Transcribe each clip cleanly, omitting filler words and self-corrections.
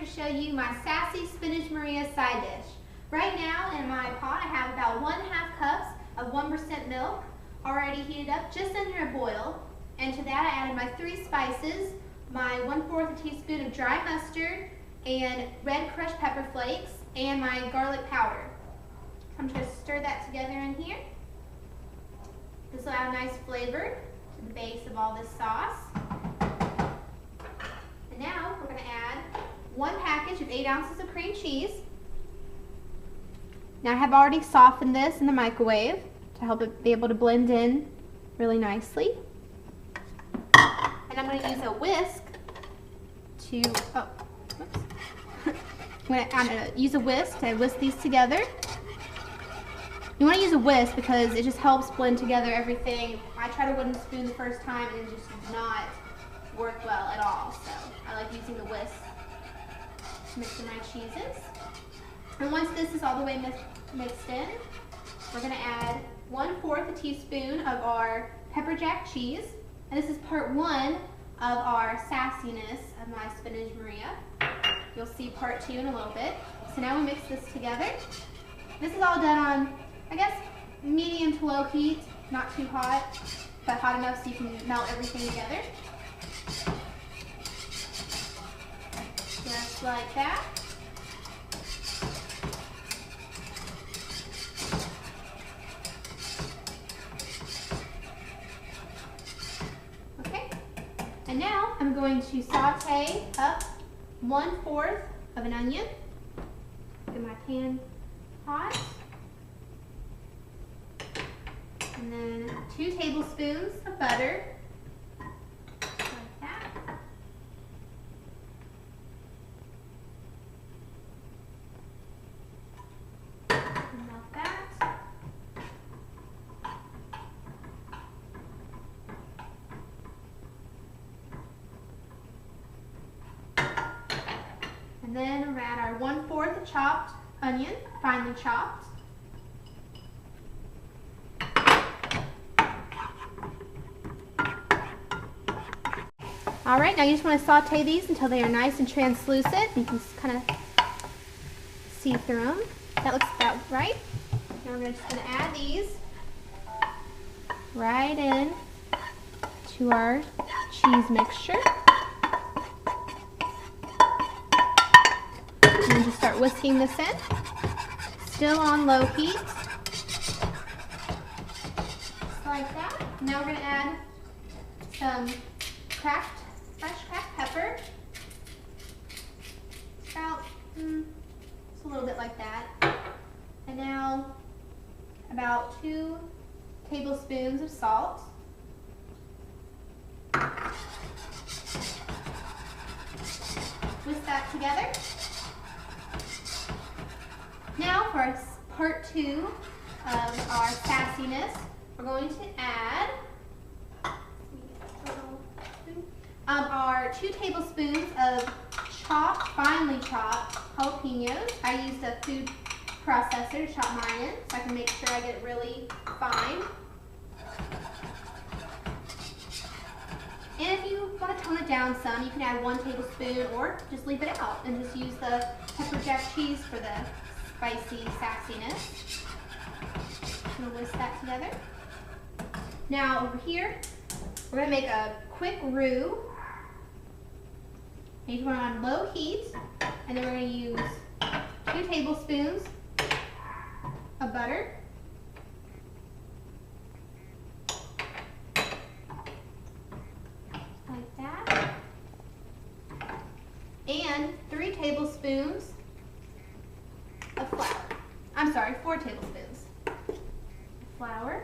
to show you my Sassy Spinach Maria side dish. Right now in my pot I have about 1/2 cups of 1% milk already heated up just under a boil. And to that I added my 3 spices, my 1/4 teaspoon of dry mustard and red crushed pepper flakes and my garlic powder. I'm just going to stir that together in here. This will add a nice flavor to the base of all this sauce. And now we're going to add 1 package of 8 ounces of cream cheese. Now I have already softened this in the microwave to help it be able to blend in really nicely. And I'm going to use a whisk to, I'm going to use a whisk to whisk these together. You want to use a whisk because it just helps blend together everything. I tried a wooden spoon the first time and it just did not work well at all. So I like using the whisk to mix in my cheeses. And once this is all the way mixed in, we're going to add 1/4 teaspoon of our pepper jack cheese. And this is part 1 of our sassiness of my spinach Maria. You'll see part 2 in a little bit. So now we mix this together. This is all done on, I guess, medium to low heat, not too hot, but hot enough so you can melt everything together. Just like that. Okay, and now I'm going to saute up 1/4 of an onion. Get my pan hot. And then 2 tablespoons of butter, like that. And like that. And then we'll add our 1/4 chopped onion, finely chopped. Alright, now you just want to saute these until they are nice and translucent. You can kind of see through them. That looks about right. Now we're just going to add these right in to our cheese mixture. And then just start whisking this in. Still on low heat. Just like that. Now we're going to add some fresh cracked pepper. About, just a little bit like that. And now about 2 tablespoons of salt. Whisk that together. Now for part 2 of our sassiness, we're going to add our 2 tablespoons of finely chopped jalapenos. I used a food processor to chop mine in so I can make sure I get it really fine. And if you want to tone it down some, you can add 1 tablespoon or just leave it out and just use the pepper jack cheese for the spicy sassiness. I'm going to whisk that together. Now over here, we're going to make a quick roux. You want it on low heat, and then we're going to use 2 tablespoons of butter. Like that. And 3 tablespoons of flour. I'm sorry, 4 tablespoons of flour.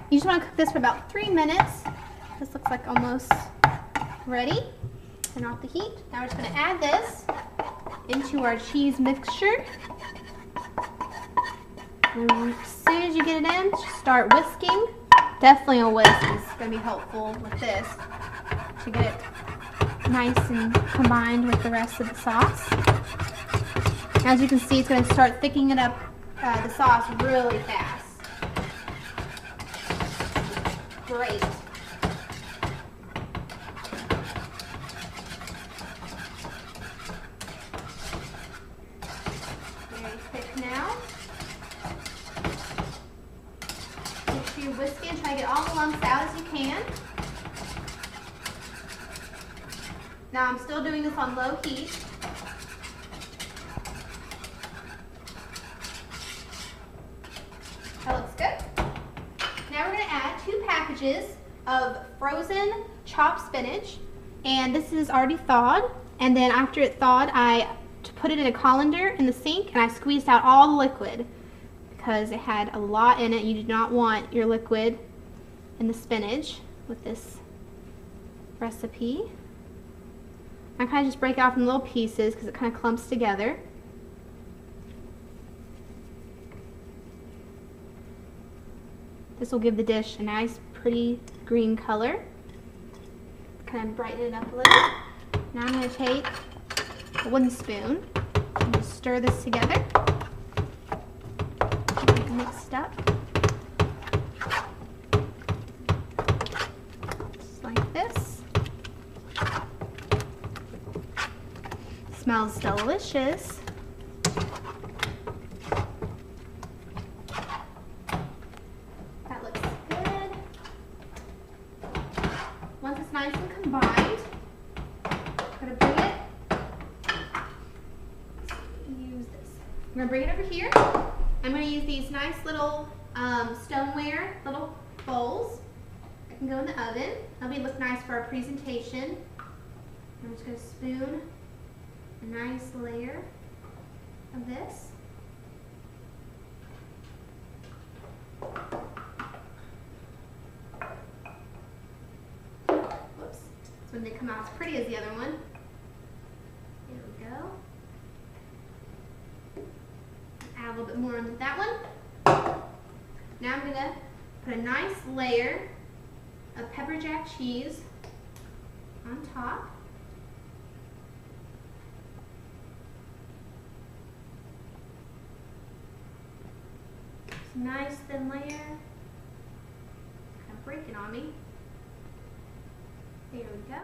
You just want to cook this for about 3 minutes. This looks like almost ready. Turn off the heat. Now we're just going to add this into our cheese mixture. And as soon as you get it in, just start whisking. Definitely a whisk is going to be helpful with this to get it nice and combined with the rest of the sauce. As you can see, it's going to start thickening it up, the sauce really fast. great. Very thick now. Make sure you're whisking and try to get all the lumps out as you can. Now I'm still doing this on low heat. That looks good. Now we're going to add 2 packages of frozen chopped spinach, and this is already thawed. And then after it thawed, I put it in a colander in the sink and I squeezed out all the liquid because it had a lot in it. You do not want your liquid in the spinach with this recipe. I kind of just break it off in little pieces because it kind of clumps together. This will give the dish a nice, pretty green color. Kind of brighten it up a little. Now I'm going to take a wooden spoon and just stir this together. Get it mixed up. Just like this. Smells delicious. That looks good. Once it's nice and combined, I'm going to bring it, use this. I'm going to bring it over here. I'm going to use these nice little stoneware, little bowls. That can go in the oven. That'll look nice for our presentation. I'm just going to spoon a nice layer of this. Whoops. This one didn't come out as pretty as the other one. There we go. Add a little bit more into that one. Now I'm going to put a nice layer of pepper jack cheese on top. Nice thin layer. Kind of breaking on me. There we go.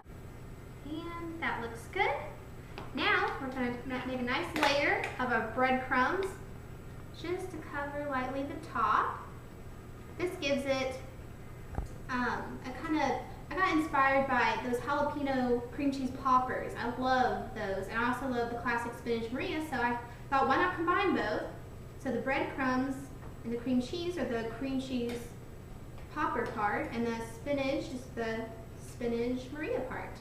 And that looks good. Now we're going to make a nice layer of our breadcrumbs just to cover lightly the top. This gives it I got inspired by those jalapeno cream cheese poppers. I love those, and I also love the classic spinach Maria, so I thought, why not combine both? So the breadcrumbs and the cream cheese are the cream cheese popper part, and the spinach is the spinach Maria part.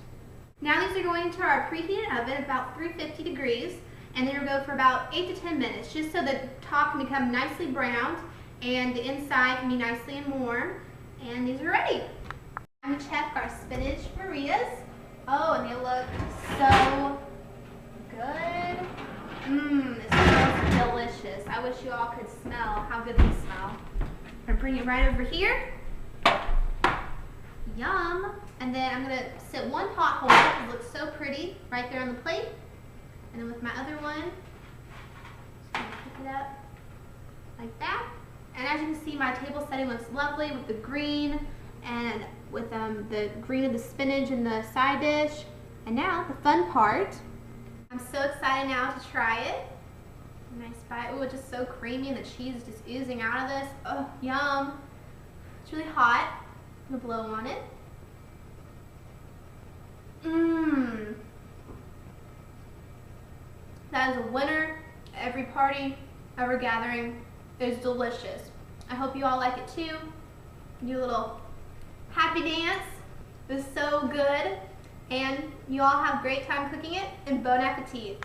Now these are going to our preheated oven at about 350 degrees, and they're going to go for about 8 to 10 minutes, just so the top can become nicely browned and the inside can be nicely and warm. And these are ready. I'm going to check our spinach Marias. Oh, and they look so good. This smells delicious. I wish you all could smell how good these smell. I'm going to bring it right over here. Yum. And then I'm going to sit one pot holder, because it looks so pretty, right there on the plate. And then with my other one, just going to pick it up like that. And as you can see, my table setting looks lovely with the green and with the green of the spinach in the side dish. And now the fun part. I'm so excited now to try it. Nice bite. Ooh, it's just so creamy and the cheese is just oozing out of this. Oh, yum. It's really hot. I'm gonna blow on it. That is a winner. Every party, every gathering is delicious. I hope you all like it too. Do a little happy dance. It was so good. And you all have a great time cooking it, and bon appetit.